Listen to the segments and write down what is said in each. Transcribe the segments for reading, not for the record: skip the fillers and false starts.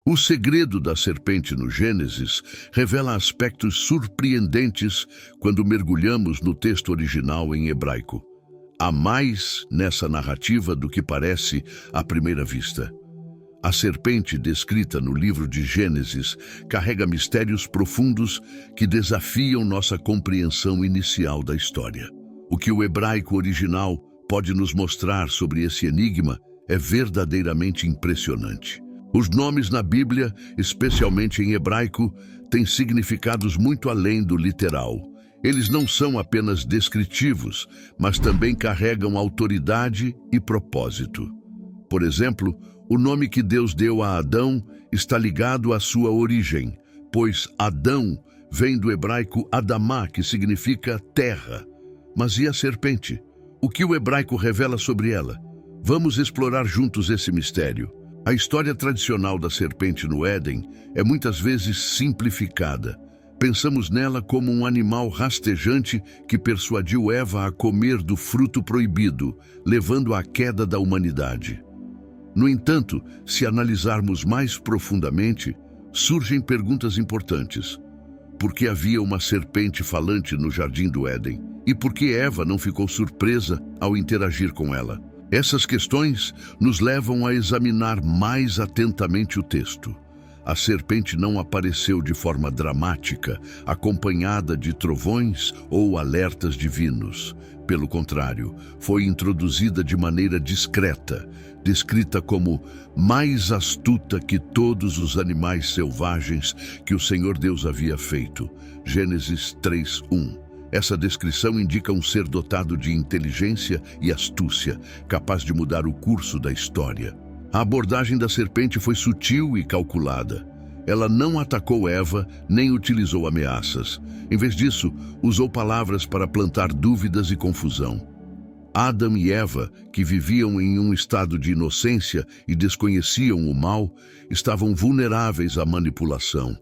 O segredo da serpente no Gênesis revela aspectos surpreendentes quando mergulhamos no texto original em hebraico. Há mais nessa narrativa do que parece à primeira vista. A serpente descrita no livro de Gênesis carrega mistérios profundos que desafiam nossa compreensão inicial da história. O que o hebraico original pode nos mostrar sobre esse enigma é verdadeiramente impressionante. Os nomes na Bíblia, especialmente em hebraico, têm significados muito além do literal. Eles não são apenas descritivos, mas também carregam autoridade e propósito. Por exemplo, o nome que Deus deu a Adão está ligado à sua origem, pois Adão vem do hebraico Adamá, que significa terra. Mas e a serpente? O que o hebraico revela sobre ela? Vamos explorar juntos esse mistério. A história tradicional da serpente no Éden é muitas vezes simplificada. Pensamos nela como um animal rastejante que persuadiu Eva a comer do fruto proibido, levando à queda da humanidade. No entanto, se analisarmos mais profundamente, surgem perguntas importantes. Por que havia uma serpente falante no jardim do Éden? E por que Eva não ficou surpresa ao interagir com ela? Essas questões nos levam a examinar mais atentamente o texto. A serpente não apareceu de forma dramática, acompanhada de trovões ou alertas divinos. Pelo contrário, foi introduzida de maneira discreta, descrita como mais astuta que todos os animais selvagens que o Senhor Deus havia feito. Gênesis 3:1. Essa descrição indica um ser dotado de inteligência e astúcia, capaz de mudar o curso da história. A abordagem da serpente foi sutil e calculada. Ela não atacou Eva, nem utilizou ameaças. Em vez disso, usou palavras para plantar dúvidas e confusão. Adão e Eva, que viviam em um estado de inocência e desconheciam o mal, estavam vulneráveis à manipulação.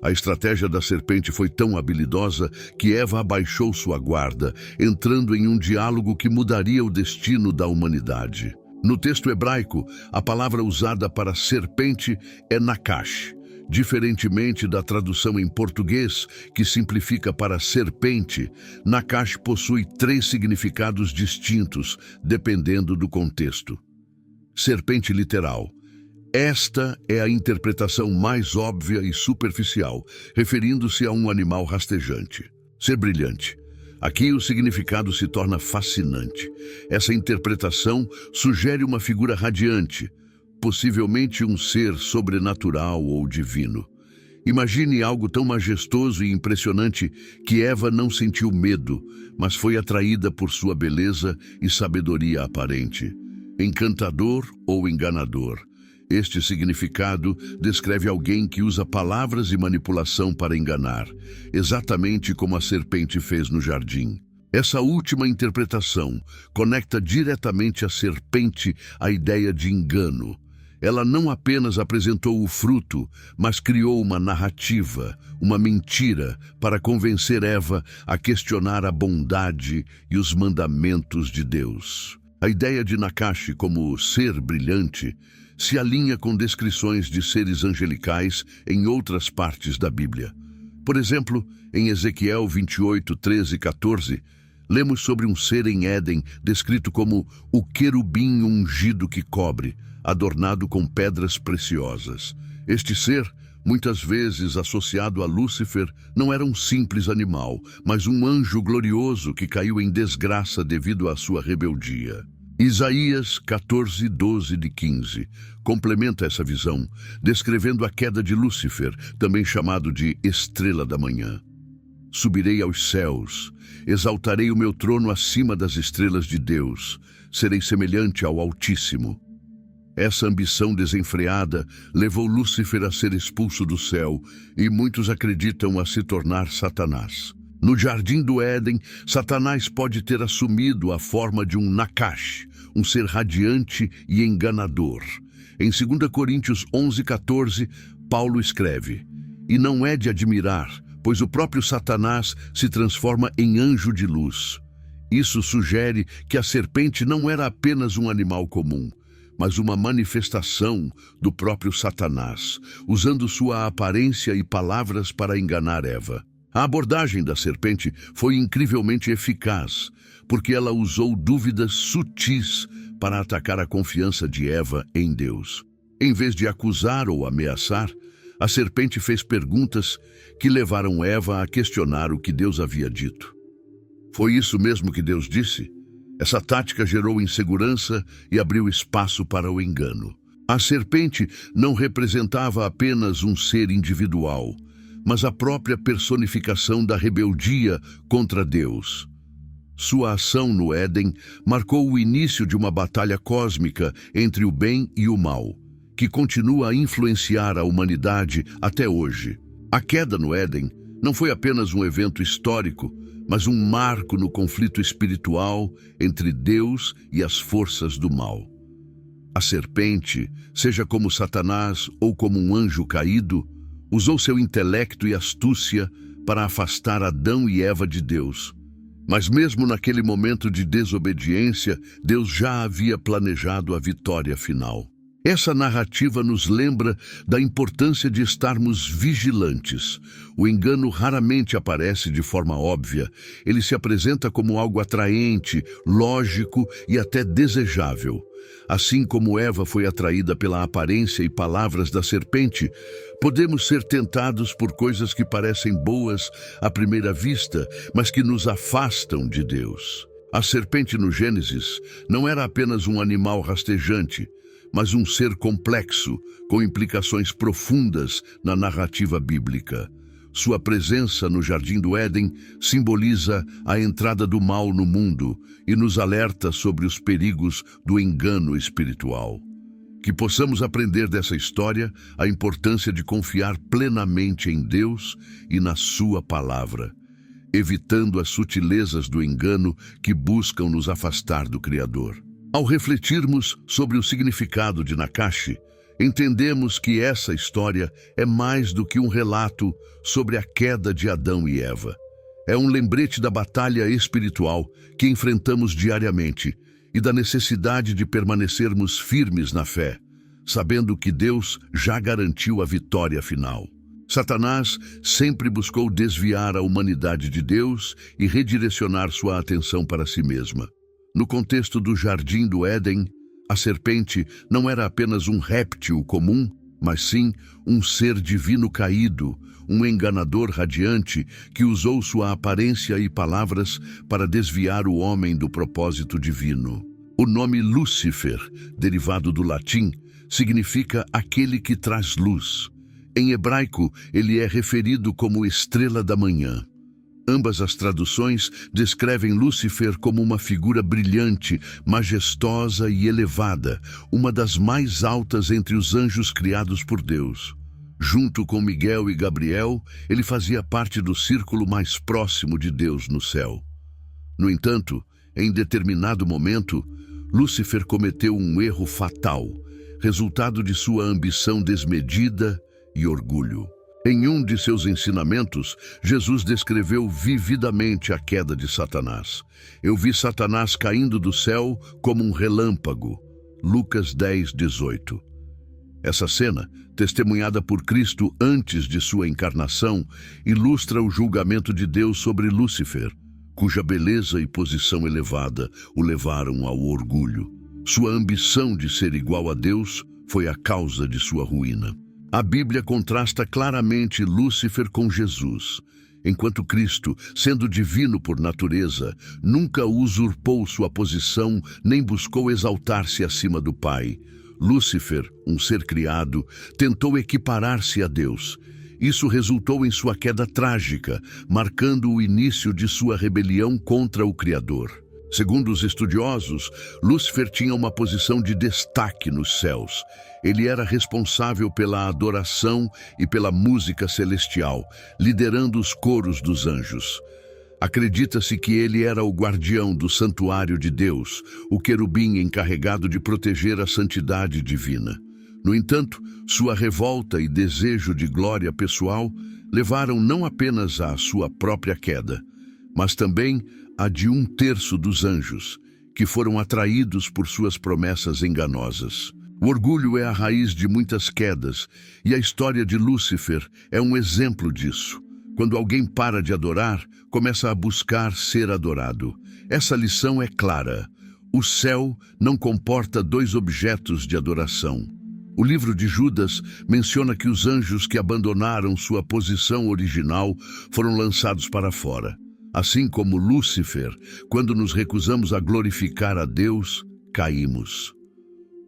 A estratégia da serpente foi tão habilidosa que Eva abaixou sua guarda, entrando em um diálogo que mudaria o destino da humanidade. No texto hebraico, a palavra usada para serpente é nakash, diferentemente da tradução em português, que simplifica para serpente. Nakash possui 3 significados distintos, dependendo do contexto. Serpente literal. Esta é a interpretação mais óbvia e superficial, referindo-se a um animal rastejante. Ser brilhante. Aqui o significado se torna fascinante. Essa interpretação sugere uma figura radiante, possivelmente um ser sobrenatural ou divino. Imagine algo tão majestoso e impressionante que Eva não sentiu medo, mas foi atraída por sua beleza e sabedoria aparente. Encantador ou enganador. Este significado descreve alguém que usa palavras e manipulação para enganar, exatamente como a serpente fez no jardim. Essa última interpretação conecta diretamente a serpente à ideia de engano. Ela não apenas apresentou o fruto, mas criou uma narrativa, uma mentira, para convencer Eva a questionar a bondade e os mandamentos de Deus. A ideia de Nakash como ser brilhante se alinha com descrições de seres angelicais em outras partes da Bíblia. Por exemplo, em Ezequiel 28, 13 e 14, lemos sobre um ser em Éden descrito como o querubim ungido que cobre, adornado com pedras preciosas. Este ser, muitas vezes associado a Lúcifer, não era um simples animal, mas um anjo glorioso que caiu em desgraça devido à sua rebeldia. Isaías 14, 12 e 15 complementa essa visão, descrevendo a queda de Lúcifer, também chamado de estrela da manhã. Subirei aos céus, exaltarei o meu trono acima das estrelas de Deus, serei semelhante ao Altíssimo. Essa ambição desenfreada levou Lúcifer a ser expulso do céu, e muitos acreditam a se tornar Satanás. No jardim do Éden, Satanás pode ter assumido a forma de um Nakash, um ser radiante e enganador. Em 2 Coríntios 11:14, Paulo escreve: "E não é de admirar, pois o próprio Satanás se transforma em anjo de luz." Isso sugere que a serpente não era apenas um animal comum, mas uma manifestação do próprio Satanás, usando sua aparência e palavras para enganar Eva. A abordagem da serpente foi incrivelmente eficaz, porque ela usou dúvidas sutis para atacar a confiança de Eva em Deus. Em vez de acusar ou ameaçar, a serpente fez perguntas que levaram Eva a questionar o que Deus havia dito. Foi isso mesmo que Deus disse? Essa tática gerou insegurança e abriu espaço para o engano. A serpente não representava apenas um ser individual, mas a própria personificação da rebeldia contra Deus. Sua ação no Éden marcou o início de uma batalha cósmica entre o bem e o mal, que continua a influenciar a humanidade até hoje. A queda no Éden não foi apenas um evento histórico, mas um marco no conflito espiritual entre Deus e as forças do mal. A serpente, seja como Satanás ou como um anjo caído, usou seu intelecto e astúcia para afastar Adão e Eva de Deus. Mas mesmo naquele momento de desobediência, Deus já havia planejado a vitória final. Essa narrativa nos lembra da importância de estarmos vigilantes. O engano raramente aparece de forma óbvia. Ele se apresenta como algo atraente, lógico e até desejável. Assim como Eva foi atraída pela aparência e palavras da serpente, podemos ser tentados por coisas que parecem boas à primeira vista, mas que nos afastam de Deus. A serpente no Gênesis não era apenas um animal rastejante, mas um ser complexo, com implicações profundas na narrativa bíblica. Sua presença no Jardim do Éden simboliza a entrada do mal no mundo e nos alerta sobre os perigos do engano espiritual. Que possamos aprender dessa história a importância de confiar plenamente em Deus e na sua palavra, evitando as sutilezas do engano que buscam nos afastar do Criador. Ao refletirmos sobre o significado de Nakashi, entendemos que essa história é mais do que um relato sobre a queda de Adão e Eva. É um lembrete da batalha espiritual que enfrentamos diariamente e da necessidade de permanecermos firmes na fé, sabendo que Deus já garantiu a vitória final. Satanás sempre buscou desviar a humanidade de Deus e redirecionar sua atenção para si mesma. No contexto do Jardim do Éden, a serpente não era apenas um réptil comum, mas sim um ser divino caído, um enganador radiante que usou sua aparência e palavras para desviar o homem do propósito divino. O nome Lúcifer, derivado do latim, significa aquele que traz luz. Em hebraico, ele é referido como estrela da manhã. Ambas as traduções descrevem Lúcifer como uma figura brilhante, majestosa e elevada, uma das mais altas entre os anjos criados por Deus. Junto com Miguel e Gabriel, ele fazia parte do círculo mais próximo de Deus no céu. No entanto, em determinado momento, Lúcifer cometeu um erro fatal, resultado de sua ambição desmedida e orgulho. Em um de seus ensinamentos, Jesus descreveu vividamente a queda de Satanás. Eu vi Satanás caindo do céu como um relâmpago. Lucas 10:18. Essa cena, testemunhada por Cristo antes de sua encarnação, ilustra o julgamento de Deus sobre Lúcifer, cuja beleza e posição elevada o levaram ao orgulho. Sua ambição de ser igual a Deus foi a causa de sua ruína. A Bíblia contrasta claramente Lúcifer com Jesus. Enquanto Cristo, sendo divino por natureza, nunca usurpou sua posição nem buscou exaltar-se acima do Pai. Lúcifer, um ser criado, tentou equiparar-se a Deus. Isso resultou em sua queda trágica, marcando o início de sua rebelião contra o Criador. Segundo os estudiosos, Lúcifer tinha uma posição de destaque nos céus. Ele era responsável pela adoração e pela música celestial, liderando os coros dos anjos. Acredita-se que ele era o guardião do santuário de Deus, o querubim encarregado de proteger a santidade divina. No entanto, sua revolta e desejo de glória pessoal levaram não apenas à sua própria queda, mas também a de 1/3 dos anjos, que foram atraídos por suas promessas enganosas. O orgulho é a raiz de muitas quedas, e a história de Lúcifer é um exemplo disso. Quando alguém para de adorar, começa a buscar ser adorado. Essa lição é clara. O céu não comporta dois objetos de adoração. O livro de Judas menciona que os anjos que abandonaram sua posição original foram lançados para fora. Assim como Lúcifer, quando nos recusamos a glorificar a Deus, caímos.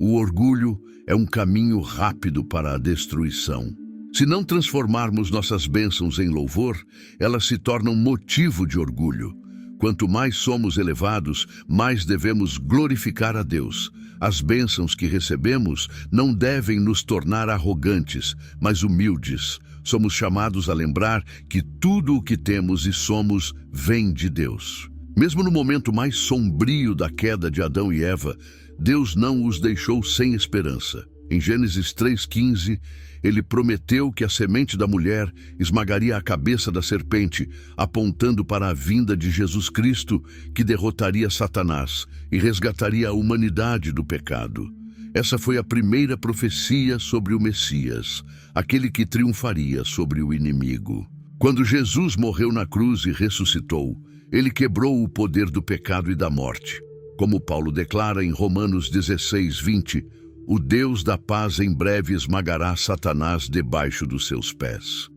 O orgulho é um caminho rápido para a destruição. Se não transformarmos nossas bênçãos em louvor, elas se tornam motivo de orgulho. Quanto mais somos elevados, mais devemos glorificar a Deus. As bênçãos que recebemos não devem nos tornar arrogantes, mas humildes. Somos chamados a lembrar que tudo o que temos e somos vem de Deus. Mesmo no momento mais sombrio da queda de Adão e Eva, Deus não os deixou sem esperança. Em Gênesis 3:15, ele prometeu que a semente da mulher esmagaria a cabeça da serpente, apontando para a vinda de Jesus Cristo, que derrotaria Satanás e resgataria a humanidade do pecado. Essa foi a primeira profecia sobre o Messias, aquele que triunfaria sobre o inimigo. Quando Jesus morreu na cruz e ressuscitou, ele quebrou o poder do pecado e da morte. Como Paulo declara em Romanos 16:20, o Deus da paz em breve esmagará Satanás debaixo dos seus pés.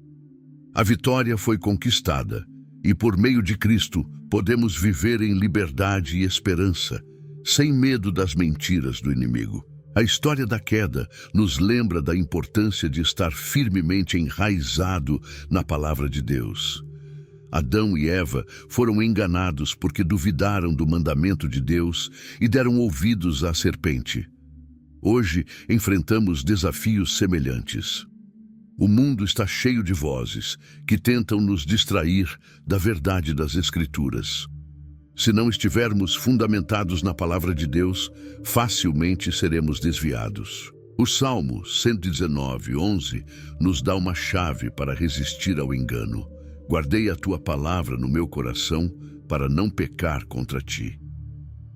A vitória foi conquistada, e por meio de Cristo podemos viver em liberdade e esperança, sem medo das mentiras do inimigo. A história da queda nos lembra da importância de estar firmemente enraizado na palavra de Deus. Adão e Eva foram enganados porque duvidaram do mandamento de Deus e deram ouvidos à serpente. Hoje enfrentamos desafios semelhantes. O mundo está cheio de vozes que tentam nos distrair da verdade das Escrituras. Se não estivermos fundamentados na palavra de Deus, facilmente seremos desviados. O Salmo 119:11 nos dá uma chave para resistir ao engano. Guardei a tua palavra no meu coração para não pecar contra ti.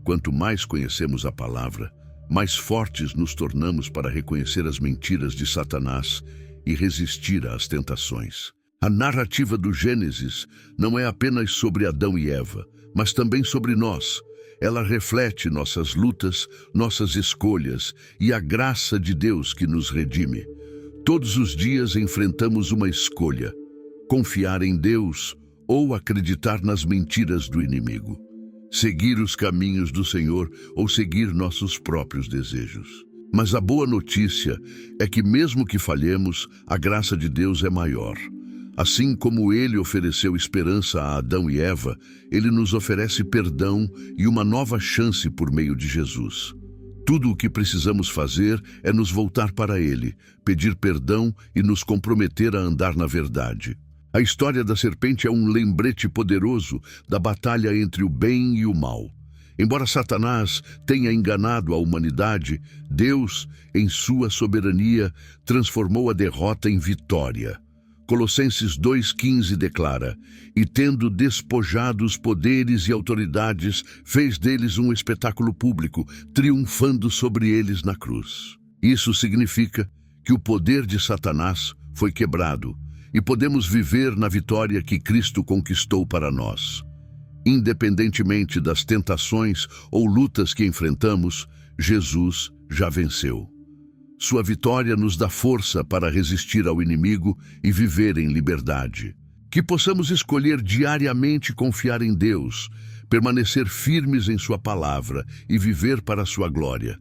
Quanto mais conhecemos a palavra, mais fortes nos tornamos para reconhecer as mentiras de Satanás e resistir às tentações. A narrativa do Gênesis não é apenas sobre Adão e Eva, mas também sobre nós. Ela reflete nossas lutas, nossas escolhas e a graça de Deus que nos redime. Todos os dias enfrentamos uma escolha: confiar em Deus ou acreditar nas mentiras do inimigo. Seguir os caminhos do Senhor ou seguir nossos próprios desejos. Mas a boa notícia é que mesmo que falhemos, a graça de Deus é maior. Assim como Ele ofereceu esperança a Adão e Eva, Ele nos oferece perdão e uma nova chance por meio de Jesus. Tudo o que precisamos fazer é nos voltar para Ele, pedir perdão e nos comprometer a andar na verdade. A história da serpente é um lembrete poderoso da batalha entre o bem e o mal. Embora Satanás tenha enganado a humanidade, Deus, em sua soberania, transformou a derrota em vitória. Colossenses 2:15 declara: e tendo despojado os poderes e autoridades, fez deles um espetáculo público, triunfando sobre eles na cruz. Isso significa que o poder de Satanás foi quebrado, e podemos viver na vitória que Cristo conquistou para nós. Independentemente das tentações ou lutas que enfrentamos, Jesus já venceu. Sua vitória nos dá força para resistir ao inimigo e viver em liberdade. Que possamos escolher diariamente confiar em Deus, permanecer firmes em sua palavra e viver para a sua glória.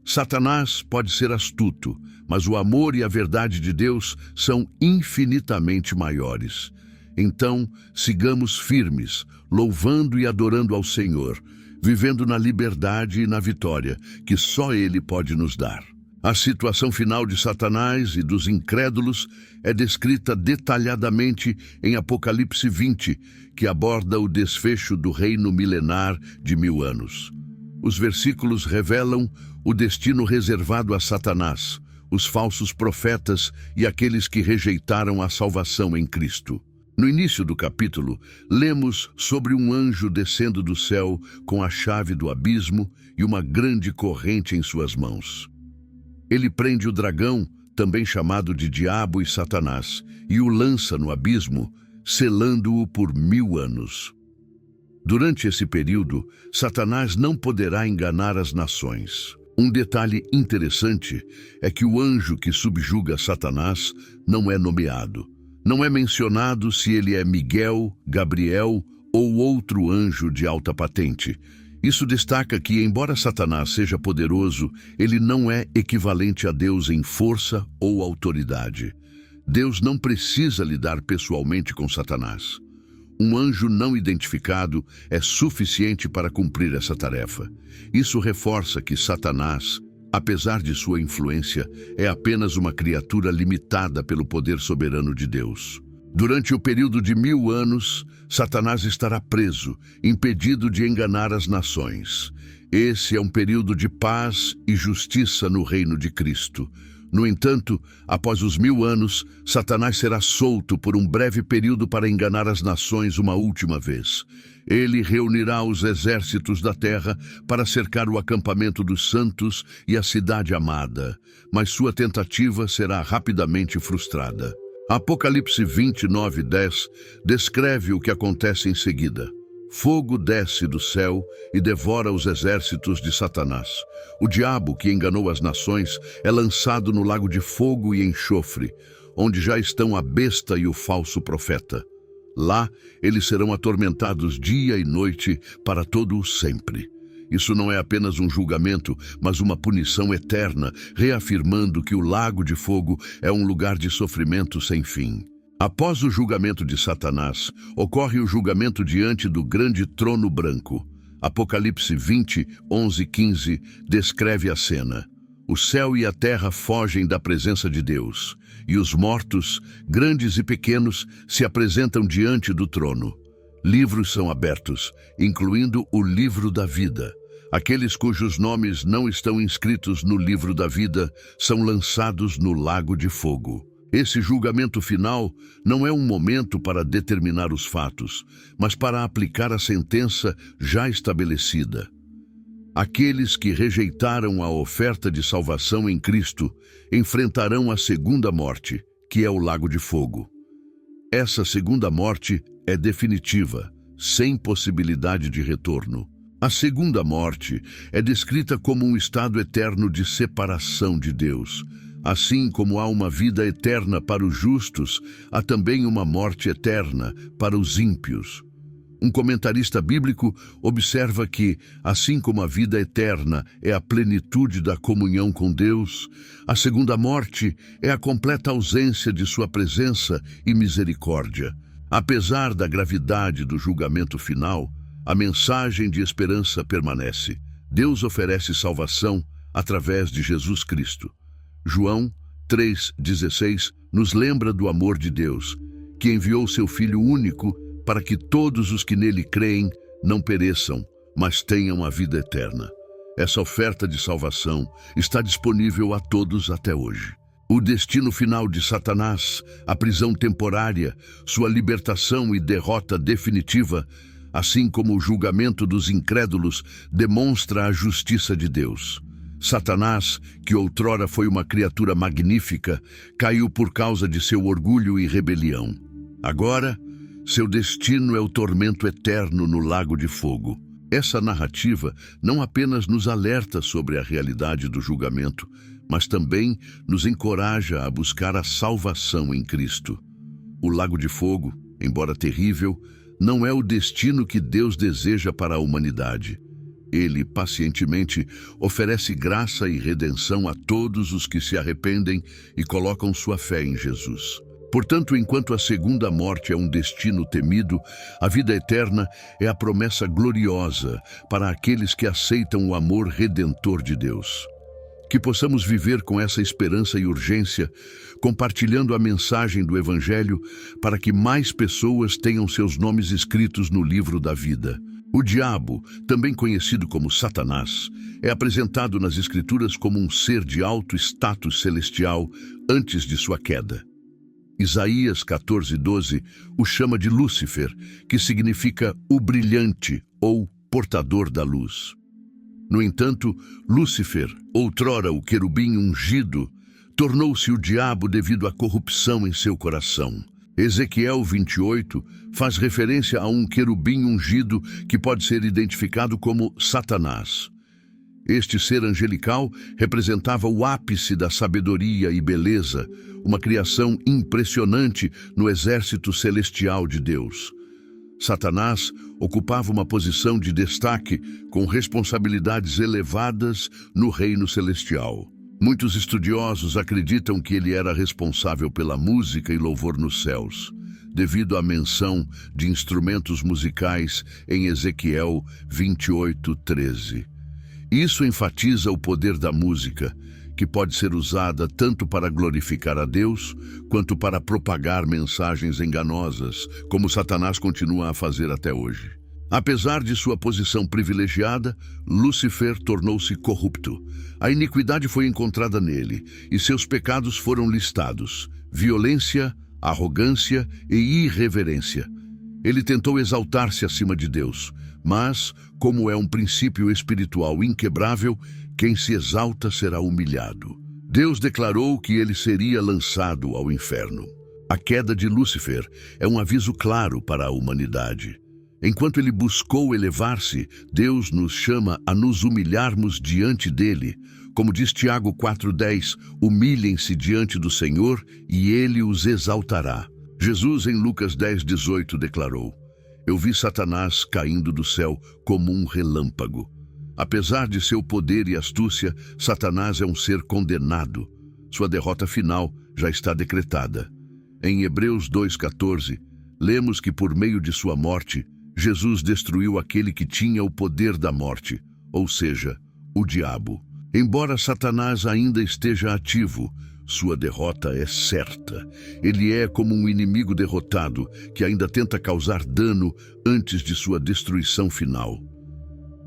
Satanás pode ser astuto, mas o amor e a verdade de Deus são infinitamente maiores. Então, sigamos firmes, louvando e adorando ao Senhor, vivendo na liberdade e na vitória que só Ele pode nos dar. A situação final de Satanás e dos incrédulos é descrita detalhadamente em Apocalipse 20, que aborda o desfecho do reino milenar de 1000 anos. Os versículos revelam o destino reservado a Satanás, os falsos profetas e aqueles que rejeitaram a salvação em Cristo. No início do capítulo, lemos sobre um anjo descendo do céu com a chave do abismo e uma grande corrente em suas mãos. Ele prende o dragão, também chamado de Diabo e Satanás, e o lança no abismo, selando-o por 1000 anos. Durante esse período, Satanás não poderá enganar as nações. Um detalhe interessante é que o anjo que subjuga Satanás não é nomeado. Não é mencionado se ele é Miguel, Gabriel ou outro anjo de alta patente. Isso destaca que, embora Satanás seja poderoso, ele não é equivalente a Deus em força ou autoridade. Deus não precisa lidar pessoalmente com Satanás. Um anjo não identificado é suficiente para cumprir essa tarefa. Isso reforça que Satanás, apesar de sua influência, é apenas uma criatura limitada pelo poder soberano de Deus. Durante o período de 1000 anos, Satanás estará preso, impedido de enganar as nações. Esse é um período de paz e justiça no reino de Cristo. No entanto, após os 1000 anos, Satanás será solto por um breve período para enganar as nações uma última vez. Ele reunirá os exércitos da terra para cercar o acampamento dos santos e a cidade amada, mas sua tentativa será rapidamente frustrada. Apocalipse 29:10 descreve o que acontece em seguida. Fogo desce do céu e devora os exércitos de Satanás. O diabo, que enganou as nações, é lançado no lago de fogo e enxofre, onde já estão a besta e o falso profeta. Lá, eles serão atormentados dia e noite para todo o sempre. Isso não é apenas um julgamento, mas uma punição eterna, reafirmando que o lago de fogo é um lugar de sofrimento sem fim. Após o julgamento de Satanás, ocorre o julgamento diante do grande trono branco. Apocalipse 20, 11 e 15 descreve a cena. O céu e a terra fogem da presença de Deus, e os mortos, grandes e pequenos, se apresentam diante do trono. Livros são abertos, incluindo o livro da vida. Aqueles cujos nomes não estão inscritos no livro da vida são lançados no lago de fogo. Esse julgamento final não é um momento para determinar os fatos, mas para aplicar a sentença já estabelecida. Aqueles que rejeitaram a oferta de salvação em Cristo enfrentarão a segunda morte, que é o lago de fogo. Essa segunda morte é definitiva, sem possibilidade de retorno. A segunda morte é descrita como um estado eterno de separação de Deus. Assim como há uma vida eterna para os justos, há também uma morte eterna para os ímpios. Um comentarista bíblico observa que, assim como a vida eterna é a plenitude da comunhão com Deus, a segunda morte é a completa ausência de sua presença e misericórdia. Apesar da gravidade do julgamento final, a mensagem de esperança permanece. Deus oferece salvação através de Jesus Cristo. João 3,16 nos lembra do amor de Deus, que enviou seu Filho único para que todos os que nele creem não pereçam, mas tenham a vida eterna. Essa oferta de salvação está disponível a todos até hoje. O destino final de Satanás, a prisão temporária, sua libertação e derrota definitiva, assim como o julgamento dos incrédulos, demonstra a justiça de Deus. Satanás, que outrora foi uma criatura magnífica, caiu por causa de seu orgulho e rebelião. Agora, seu destino é o tormento eterno no lago de fogo. Essa narrativa não apenas nos alerta sobre a realidade do julgamento, mas também nos encoraja a buscar a salvação em Cristo. O lago de fogo, embora terrível, não é o destino que Deus deseja para a humanidade. Ele, pacientemente, oferece graça e redenção a todos os que se arrependem e colocam sua fé em Jesus. Portanto, enquanto a segunda morte é um destino temido, a vida eterna é a promessa gloriosa para aqueles que aceitam o amor redentor de Deus. Que possamos viver com essa esperança e urgência, compartilhando a mensagem do Evangelho para que mais pessoas tenham seus nomes escritos no livro da vida. O diabo, também conhecido como Satanás, é apresentado nas Escrituras como um ser de alto status celestial antes de sua queda. Isaías 14:12 o chama de Lúcifer, que significa o brilhante ou portador da luz. No entanto, Lúcifer, outrora o querubim ungido, tornou-se o diabo devido à corrupção em seu coração. Ezequiel 28 faz referência a um querubim ungido que pode ser identificado como Satanás. Este ser angelical representava o ápice da sabedoria e beleza, uma criação impressionante no exército celestial de Deus. Satanás ocupava uma posição de destaque com responsabilidades elevadas no reino celestial. Muitos estudiosos acreditam que ele era responsável pela música e louvor nos céus, devido à menção de instrumentos musicais em Ezequiel 28:13. Isso enfatiza o poder da música, que pode ser usada tanto para glorificar a Deus, quanto para propagar mensagens enganosas, como Satanás continua a fazer até hoje. Apesar de sua posição privilegiada, Lúcifer tornou-se corrupto. A iniquidade foi encontrada nele, e seus pecados foram listados: violência, arrogância e irreverência. Ele tentou exaltar-se acima de Deus, mas, como é um princípio espiritual inquebrável, quem se exalta será humilhado. Deus declarou que ele seria lançado ao inferno. A queda de Lúcifer é um aviso claro para a humanidade. Enquanto ele buscou elevar-se, Deus nos chama a nos humilharmos diante dele. Como diz Tiago 4:10, humilhem-se diante do Senhor e ele os exaltará. Jesus, em Lucas 10:18, declarou: eu vi Satanás caindo do céu como um relâmpago. Apesar de seu poder e astúcia, Satanás é um ser condenado. Sua derrota final já está decretada. Em Hebreus 2:14, lemos que por meio de sua morte, Jesus destruiu aquele que tinha o poder da morte, ou seja, o diabo. Embora Satanás ainda esteja ativo, sua derrota é certa. Ele é como um inimigo derrotado que ainda tenta causar dano antes de sua destruição final.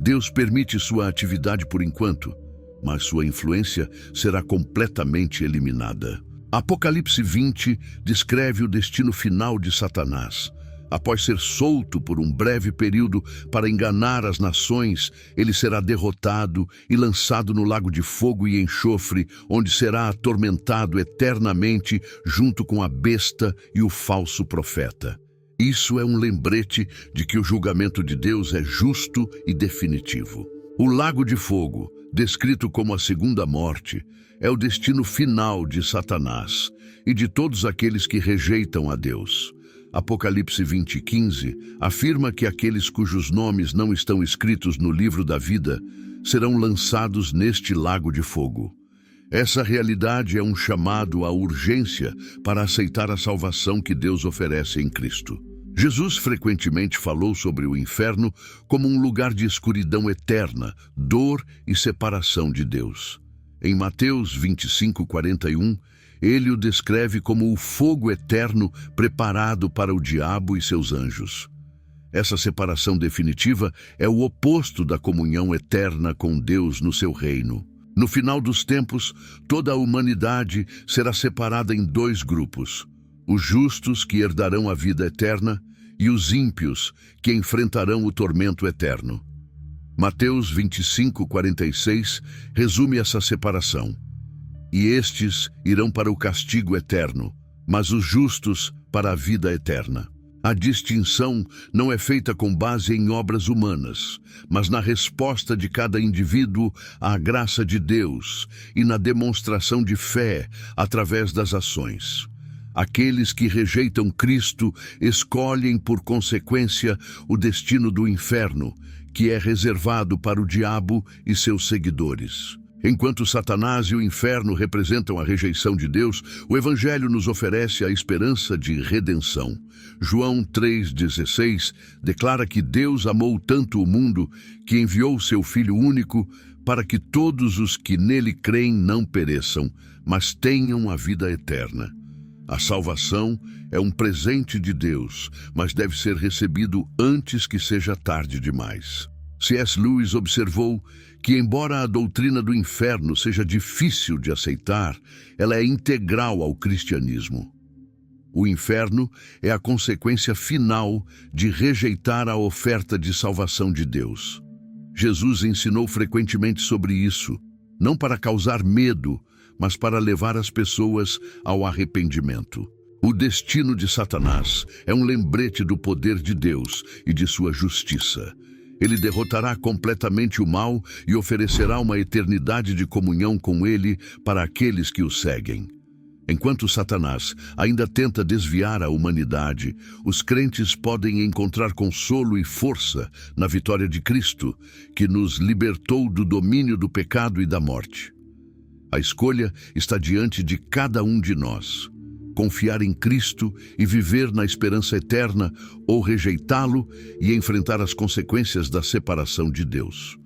Deus permite sua atividade por enquanto, mas sua influência será completamente eliminada. Apocalipse 20 descreve o destino final de Satanás. Após ser solto por um breve período para enganar as nações, ele será derrotado e lançado no lago de fogo e enxofre, onde será atormentado eternamente junto com a besta e o falso profeta. Isso é um lembrete de que o julgamento de Deus é justo e definitivo. O lago de fogo, descrito como a segunda morte, é o destino final de Satanás e de todos aqueles que rejeitam a Deus. Apocalipse 20:15 afirma que aqueles cujos nomes não estão escritos no livro da vida serão lançados neste lago de fogo. Essa realidade é um chamado à urgência para aceitar a salvação que Deus oferece em Cristo. Jesus frequentemente falou sobre o inferno como um lugar de escuridão eterna, dor e separação de Deus. Em Mateus 25:41, ele o descreve como o fogo eterno preparado para o diabo e seus anjos. Essa separação definitiva é o oposto da comunhão eterna com Deus no seu reino. No final dos tempos, toda a humanidade será separada em dois grupos: os justos, que herdarão a vida eterna, e os ímpios, que enfrentarão o tormento eterno. Mateus 25:46 resume essa separação. E estes irão para o castigo eterno, mas os justos para a vida eterna. A distinção não é feita com base em obras humanas, mas na resposta de cada indivíduo à graça de Deus e na demonstração de fé através das ações. Aqueles que rejeitam Cristo escolhem, por consequência, o destino do inferno, que é reservado para o diabo e seus seguidores. Enquanto Satanás e o inferno representam a rejeição de Deus, o Evangelho nos oferece a esperança de redenção. João 3,16 declara que Deus amou tanto o mundo que enviou seu Filho único para que todos os que nele creem não pereçam, mas tenham a vida eterna. A salvação é um presente de Deus, mas deve ser recebido antes que seja tarde demais. C.S. Lewis observou que, embora a doutrina do inferno seja difícil de aceitar, ela é integral ao cristianismo. O inferno é a consequência final de rejeitar a oferta de salvação de Deus. Jesus ensinou frequentemente sobre isso, não para causar medo, mas para levar as pessoas ao arrependimento. O destino de Satanás é um lembrete do poder de Deus e de sua justiça. Ele derrotará completamente o mal e oferecerá uma eternidade de comunhão com ele para aqueles que o seguem. Enquanto Satanás ainda tenta desviar a humanidade, os crentes podem encontrar consolo e força na vitória de Cristo, que nos libertou do domínio do pecado e da morte. A escolha está diante de cada um de nós. Confiar em Cristo e viver na esperança eterna, ou rejeitá-lo e enfrentar as consequências da separação de Deus.